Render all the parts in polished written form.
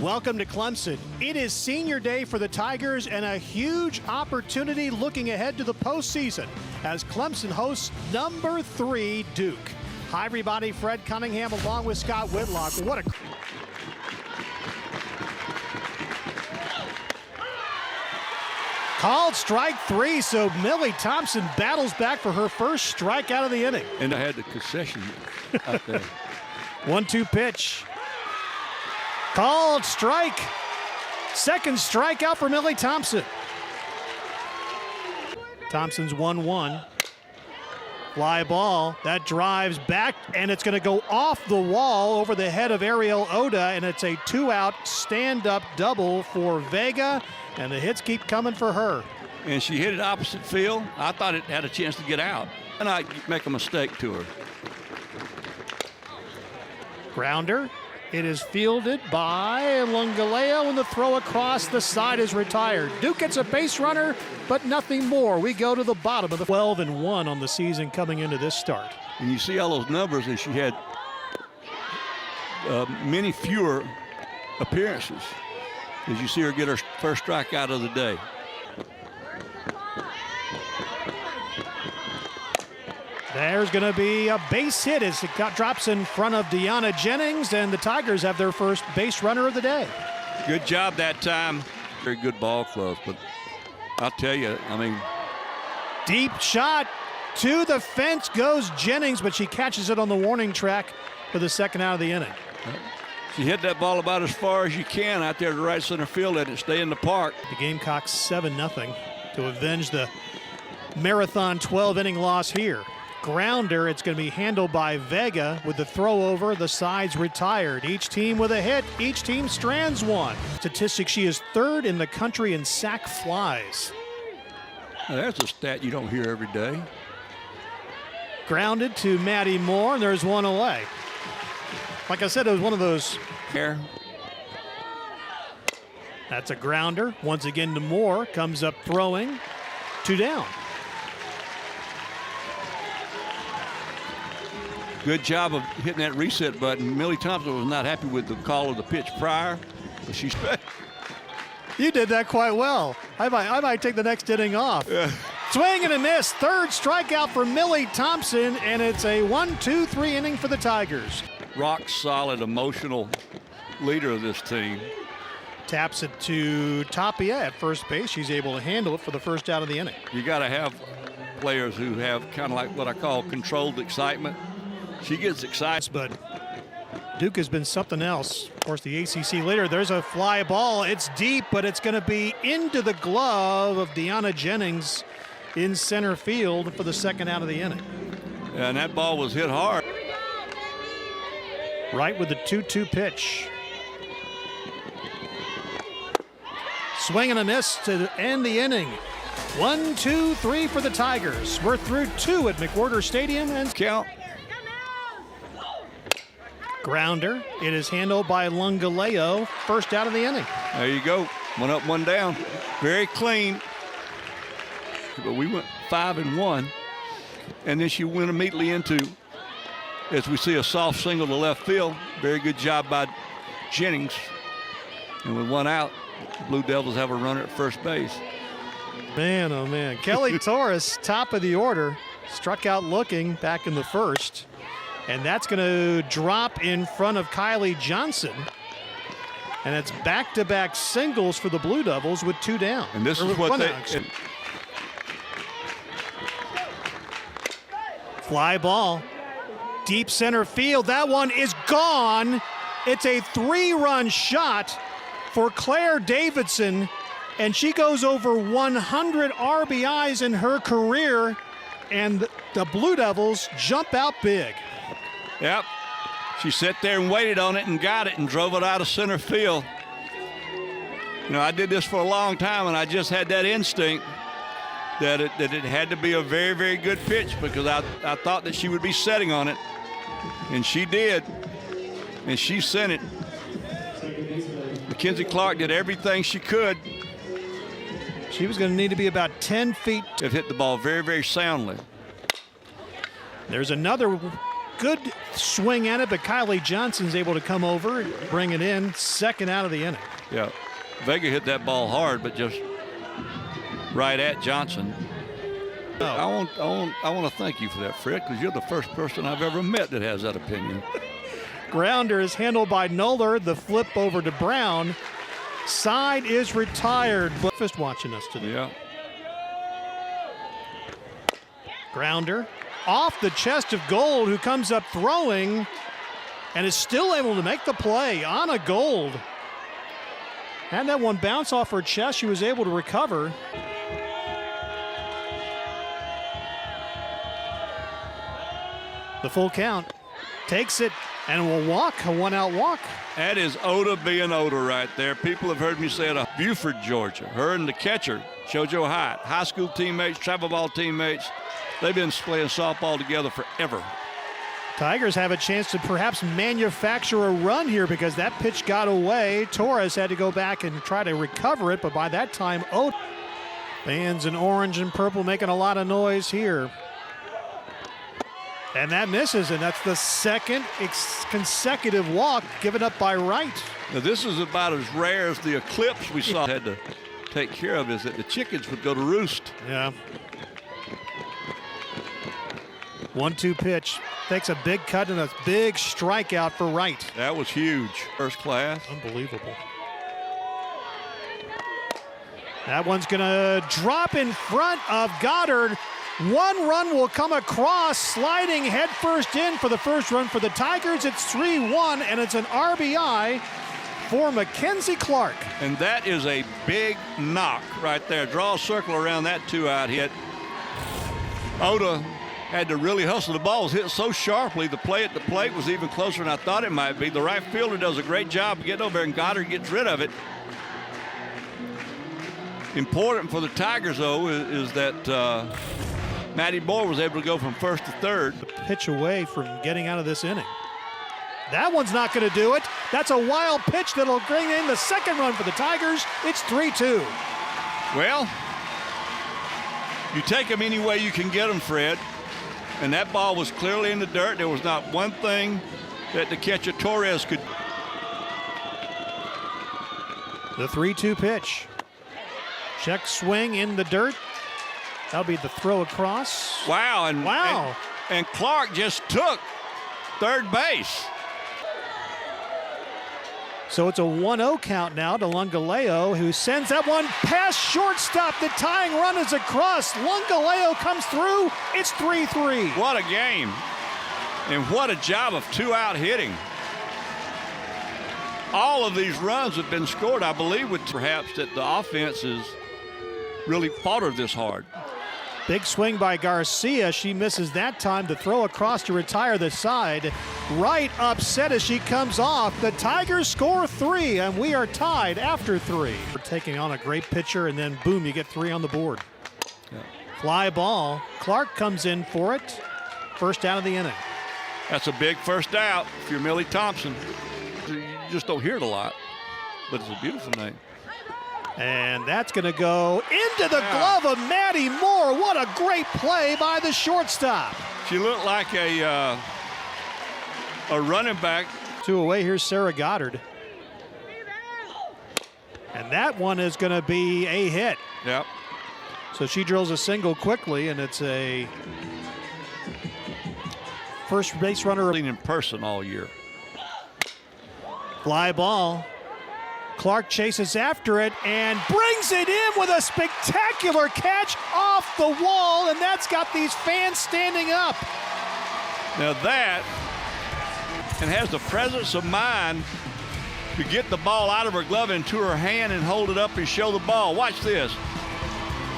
Welcome to Clemson. It is senior day for the Tigers and a huge opportunity looking ahead to the postseason as Clemson hosts number 3 Duke. Hi everybody, Fred Cunningham along with Scott Whitlock. What a called strike 3, so Millie Thompson battles back for her first strikeout of the inning. And I had the concession out there. 1-2 pitch. Called strike. Second strikeout for Millie Thompson. Thompson's 1-1. Fly ball. That drives back, and it's going to go off the wall over the head of Ariel Oda, and it's a 2-out stand-up double for Vega, and the hits keep coming for her. And she hit it opposite field. I thought it had a chance to get out, and I make a mistake to her. Grounder. It is fielded by Lungaleo, and the throw across the side is retired. Duke gets a base runner, but nothing more. We go to the bottom of the 12-1 on the season coming into this start. And you see all those numbers, and she had many fewer appearances as you see her get her first strikeout of the day. There's going to be a base hit as it drops in front of Deanna Jennings, and the Tigers have their first base runner of the day. Good job that time. Very good ball club, but I'll tell you, I mean. Deep shot to the fence goes Jennings, but she catches it on the warning track for the second out of the inning. She hit that ball about as far as you can out there to right center field, let it stay in the park. The Gamecocks 7-0 to avenge the marathon 12-inning loss here. Grounder, it's going to be handled by Vega with the throw over, the sides retired. Each team with a hit, each team strands one. Statistics, she is 3rd in the country in sac flies. Now, there's a stat you don't hear every day. Grounded to Maddie Moore, and there's one away. Like I said, it was one of those. Here. That's a grounder. Once again to Moore, comes up throwing, 2 down. Good job of hitting that reset button. Millie Thompson was not happy with the call of the pitch prior, but she's. You did that quite well. I might take the next inning off. Yeah. Swing and a miss. 3rd strikeout for Millie Thompson, and it's a 1-2-3 inning for the Tigers. Rock solid, emotional leader of this team. Taps it to Tapia at first base. She's able to handle it for the first out of the inning. You got to have players who have kind of like what I call controlled excitement. She gets excited. But Duke has been something else. Of course, the ACC leader. There's a fly ball. It's deep, but it's going to be into the glove of Deanna Jennings in center field for the second out of the inning. And that ball was hit hard. Right with the 2-2 pitch. Swing and a miss to end the inning. 1-2-3 for the Tigers. We're through 2 at McWhorter Stadium and count. Grounder. It is handled by Lungaleo. First out of the inning. There you go. 1 up, 1 down. Very clean. But we went 5-1. And then she went immediately into, as we see, a soft single to left field. Very good job by Jennings. And with 1 out, Blue Devils have a runner at first base. Man, oh man. Kelly Torres, top of the order, struck out looking back in the first. And that's going to drop in front of Kylie Johnson. And it's back-to-back singles for the Blue Devils with 2 down. And this is what they... Fly ball. Deep center field. That one is gone. It's a 3-run shot for Claire Davidson. And she goes over 100 RBIs in her career. And the Blue Devils jump out big. Yep. She sat there and waited on it and got it and drove it out of center field. You know, I did this for a long time, and I just had that instinct that it had to be a very, very good pitch because I thought that she would be setting on it, and she did, and she sent it. Mackenzie Clark did everything she could. She was going to need to be about 10 feet. It hit the ball very, very soundly. There's another good swing at it, but Kylie Johnson's able to come over and bring it in, second out of the inning. Yeah, Vega hit that ball hard, but just right at Johnson. Oh. I want to thank you for that, Fred, because you're the first person I've ever met that has that opinion. Grounder is handled by Noller. The flip over to Brown. Side is retired. Breakfast watching us today. Yeah. Grounder off the chest of Gold, who comes up throwing and is still able to make the play. Anna Gold had that one bounce off her chest. She was able to recover. The full count. Takes it and will walk, a one-out walk. That is Oda being Oda right there. People have heard me say it. Buford, Georgia. Her and the catcher, Jojo Hyatt, high school teammates, travel ball teammates. They've been playing softball together forever. Tigers have a chance to perhaps manufacture a run here because that pitch got away. Torres had to go back and try to recover it, but by that time, Oda. Fans in orange and purple making a lot of noise here. And that misses, and that's the second consecutive walk given up by Wright. Now, this is about as rare as the eclipse we saw had to take care of, is that the chickens would go to roost. Yeah. 1-2 pitch. Takes a big cut and a big strikeout for Wright. That was huge. First class. Unbelievable. That one's going to drop in front of Goddard. One run will come across, sliding headfirst in for the first run for the Tigers. It's 3-1, and it's an RBI for Mackenzie Clark. And that is a big knock right there. Draw a circle around that two-out hit. Oda had to really hustle. The ball was hit so sharply, the play at the plate was even closer than I thought it might be. The right fielder does a great job of getting over there, and Goddard gets rid of it. Important for the Tigers, though, is that Matty Bohr was able to go from first to third. The pitch away from getting out of this inning. That one's not going to do it. That's a wild pitch that'll bring in the second run for the Tigers. It's 3-2. Well, you take them any way you can get them, Fred. And that ball was clearly in the dirt. There was not one thing that the catcher Torres could. The 3-2 pitch. Check swing in the dirt. That'll be the throw across. Wow. Wow. And Clark just took third base. So it's a 1-0 count now to Lungaleo, who sends that one past shortstop. The tying run is across. Lungaleo comes through. It's 3-3. What a game. And what a job of two-out hitting. All of these runs have been scored, I believe, with perhaps that the offense has really fought her this hard. Big swing by Garcia. She misses that time. The throw across to retire the side. Right upset as she comes off. The Tigers score 3, and we are tied after 3. We're taking on a great pitcher, and then boom, you get 3 on the board. Yeah. Fly ball. Clark comes in for it. First out of the inning. That's a big first out if you're Millie Thompson. You just don't hear it a lot, but it's a beautiful name. And that's going to go into the glove of Maddie Moore. What a great play by the shortstop. She looked like a running back. 2 away. Here's Sarah Goddard. And that one is going to be a hit. Yep. So she drills a single quickly, and it's a first base runner. In person all year. Fly ball. Clark chases after it and brings it in with a spectacular catch off the wall, and that's got these fans standing up. Now that, and has the presence of mind to get the ball out of her glove into her hand and hold it up and show the ball. Watch this.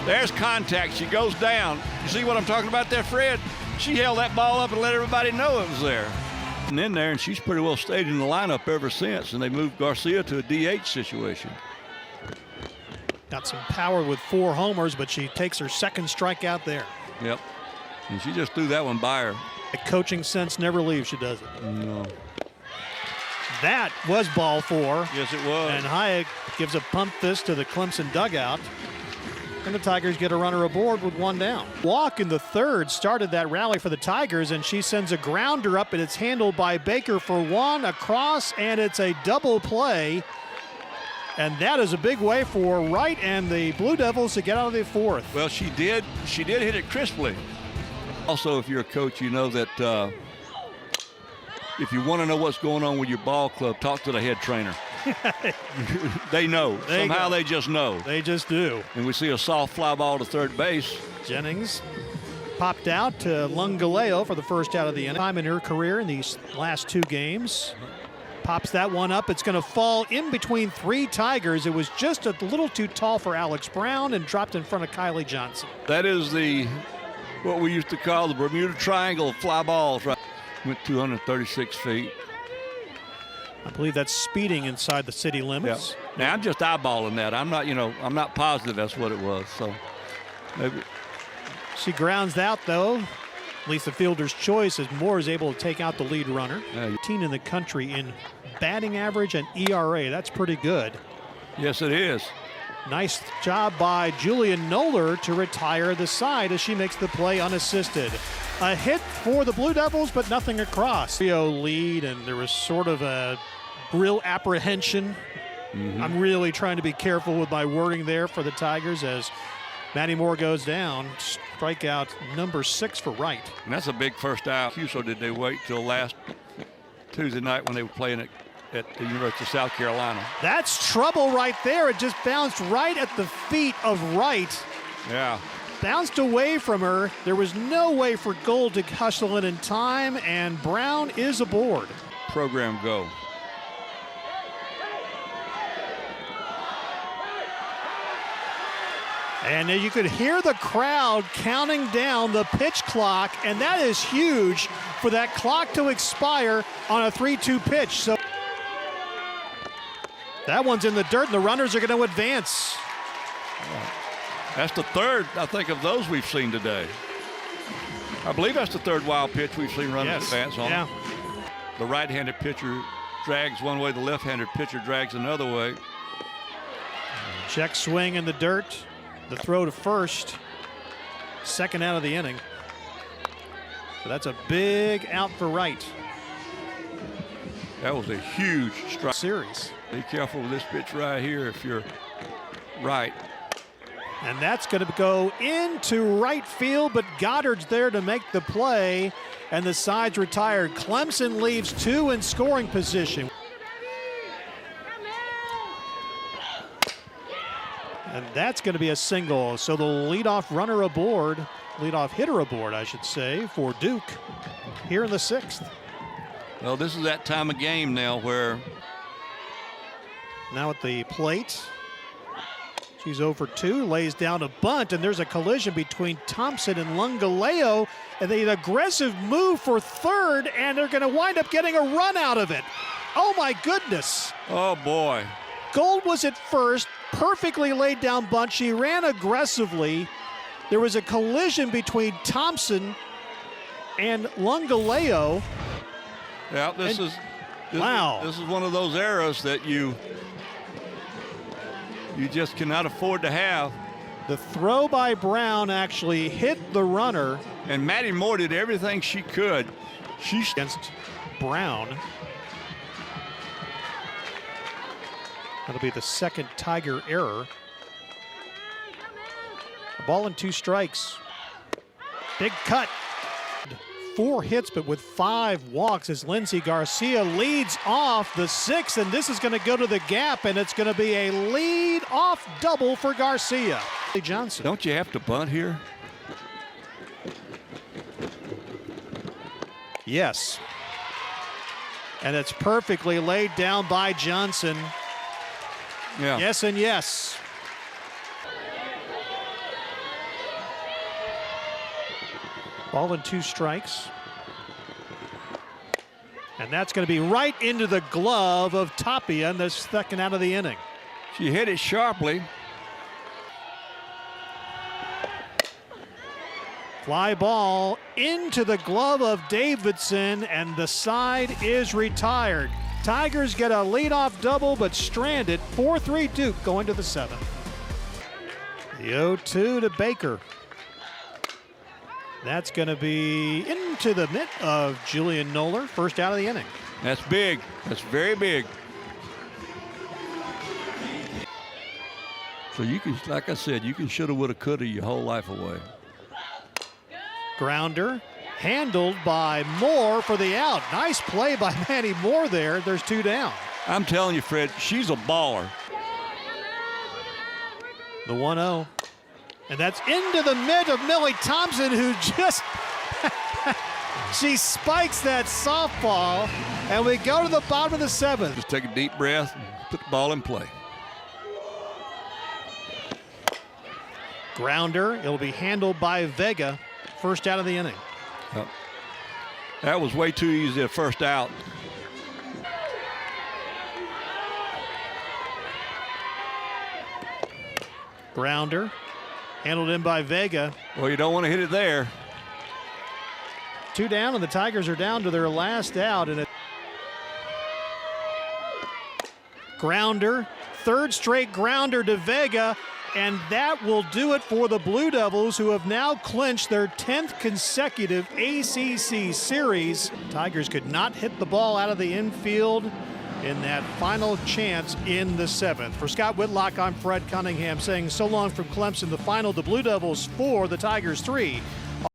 There's contact. She goes down. You see what I'm talking about there, Fred? She held that ball up and let everybody know it was there. And in there, and she's pretty well stayed in the lineup ever since, and they moved Garcia to a DH situation. Got some power with 4 homers, but she takes her second strikeout there. Yep. And she just threw that one by her. The coaching sense never leaves. She does it. No. That was ball 4. Yes, it was. And Hayek gives a pump fist to the Clemson dugout. And the Tigers get a runner aboard with one down. Walk in the third started that rally for the Tigers, and she sends a grounder up, and it's handled by Baker for one across, and it's a double play. And that is a big way for Wright and the Blue Devils to get out of the fourth. Well, she did hit it crisply. Also, if you're a coach, you know that if you want to know what's going on with your ball club, talk to the head trainer. They know. Somehow they just know. They just do. And we see a soft fly ball to third base. Jennings popped out to Lungaleo for the first out of the inning. Time in her career in these last two games. Pops that one up. It's going to fall in between three Tigers. It was just a little too tall for Alex Brown and dropped in front of Kylie Johnson. That is what we used to call the Bermuda Triangle of fly balls. Right? Went 236 feet. I believe that's speeding inside the city limits. Yeah. Now I'm just eyeballing that. I'm not positive that's what it was. So maybe. She grounds out though. At least the fielder's choice as Moore is able to take out the lead runner. 18 in the country in batting average and ERA. That's pretty good. Yes, it is. Nice job by Julian Noller to retire the side as she makes the play unassisted. A hit for the Blue Devils, but nothing across. Rio lead, and there was sort of a real apprehension. I'm really trying to be careful with my wording there for the Tigers as Maddie Moore goes down. Strikeout number 6 for Wright. And that's a big first out. So did they wait till last Tuesday night when they were playing at the University of South Carolina? That's trouble right there. It just bounced right at the feet of Wright. Yeah. Bounced away from her. There was no way for Gold to hustle in time, and Brown is aboard. Program go. And you could hear the crowd counting down the pitch clock, and that is huge for that clock to expire on a 3-2 pitch. So that one's in the dirt, and the runners are going to advance. That's the third, I think, of those we've seen today. I believe that's the third wild pitch we've seen runners advance on. Yeah. The right-handed pitcher drags one way, the left-handed pitcher drags another way. Check swing in the dirt. The throw to first. Second out of the inning. So that's a big out for Wright. That was a huge strike. Series. Be careful with this pitch right here if you're Wright. And that's going to go into right field, but Goddard's there to make the play, and the side's retired. Clemson leaves 2 in scoring position. And that's going to be a single. So the leadoff runner aboard, leadoff hitter aboard, I should say, for Duke here in the 6th. Well, this is that time of game now where. Now at the plate. She's over 2, lays down a bunt, and there's a collision between Thompson and Lungaleo. And an aggressive move for third, and they're going to wind up getting a run out of it. Oh, my goodness. Oh, boy. Gold was at first, perfectly laid down bunt. She ran aggressively. There was a collision between Thompson and Lungaleo. Yeah, this is one of those errors that you just cannot afford to have. The throw by Brown actually hit the runner. And Maddie Moore did everything she could. She's against Brown. That'll be the second Tiger error. A ball and 2 strikes. Big cut. 4 hits, but with 5 walks as Lindsey Garcia leads off the 6th, and this is going to go to the gap, and it's going to be a lead-off double for Garcia. Johnson. Don't you have to bunt here? Yes. And it's perfectly laid down by Johnson. Yeah. Yes and yes. Ball and 2 strikes. And that's going to be right into the glove of Tapia in the second out of the inning. She hit it sharply. Fly ball into the glove of Davidson, and the side is retired. Tigers get a leadoff double, but stranded. 4-3 Duke going to the 7th. The 0-2 to Baker. That's going to be into the mitt of Julian Noller, first out of the inning. That's big. That's very big. So you can, like I said, you can shoulda, woulda, coulda your whole life away. Grounder handled by Moore for the out. Nice play by Manny Moore there. There's 2 down. I'm telling you, Fred, she's a baller. The 1-0. And that's into the mid of Millie Thompson, who just, she spikes that softball, and we go to the bottom of the 7th. Just take a deep breath and put the ball in play. Grounder, it'll be handled by Vega, first out of the inning. Yep. That was way too easy at first out. Grounder, handled in by Vega. Well, you don't want to hit it there. 2 down, and the Tigers are down to their last out. And Grounder, 3rd straight grounder to Vega, and that will do it for the Blue Devils, who have now clinched their 10th consecutive ACC series. Tigers could not hit the ball out of the infield in that final chance in the 7th. For Scott Whitlock, I'm Fred Cunningham saying so long from Clemson. The final, the Blue Devils 4, the Tigers 3.